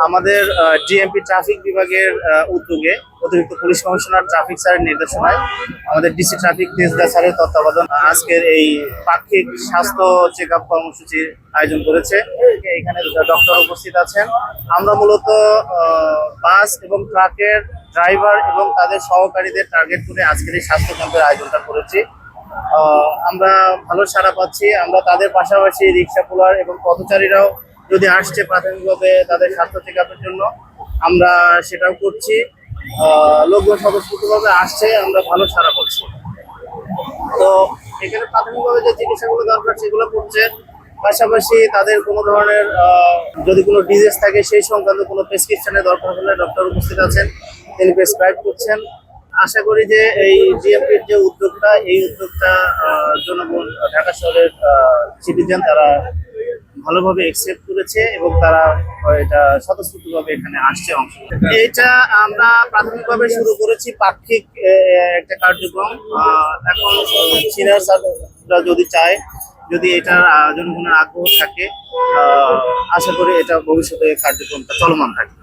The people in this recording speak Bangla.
আমাদের ডিএমপি ট্রাফিক বিভাগের উদ্যোগে অতিরিক্ত পুলিশ কমিশনার ট্রাফিক স্যারের নির্দেশনায় আমাদের ডিসি ট্রাফিক তেজদা স্যারের তত্ত্বাবধান আজকের এই পাক্ষিক স্বাস্থ্য চেক আপ কর্মসূচির আয়োজন করেছে। এখানে ডক্টর উপস্থিত আছেন। আমরা মূলত বাস এবং ট্রাকের ড্রাইভার এবং তাদের সহকারীদের টার্গেট করে আজকের এই স্বাস্থ্য ক্যাম্পের আয়োজনটা করেছি। আমরা ভালো সাড়া পাচ্ছি। আমরা তাদের পাশাপাশি রিক্সা পোলার এবং পথচারীরাও যদি আসছে প্রাথমিকভাবে তাদের স্বাস্থ্য চেক আপের জন্য, আমরা সেটাও করছি। লোকজন স্বতঃস্ফূর্তভাবে আসছে, আমরা ভালো সাড়া পাচ্ছি। তো এখানে প্রাথমিকভাবে যে চিকিৎসাগুলো দরকার সেগুলো করছে, পাশাপাশি তাদের কোনো ধরনের যদি কোনো ডিজিজ থাকে সেই সংক্রান্ত কোনো প্রেসক্রিপশনের দরকার হলে ডক্টর উপস্থিত আছেন, তিনি প্রেসক্রাইব করছেন। আশা করি যে এই ডিএমপির যে উদ্যোগটা, এই উদ্যোগটা জনগণ, ঢাকা শহরের সিটিজেন তারা ভালোভাবে একসেপ্ট করেছে এবং তারা এটা স্বতঃস্ফূর্তভাবে এখানে আসছে অংশ। এটা আমরা প্রাথমিকভাবে শুরু করেছি পাক্ষিক একটা কার্যক্রম। এখন সিনিয়র স্যাররা যদি চায়, যদি এটার জনগণের আগ্রহ থাকে, আশা করি এটা ভবিষ্যতে কার্যক্রমটা চলমান থাকে।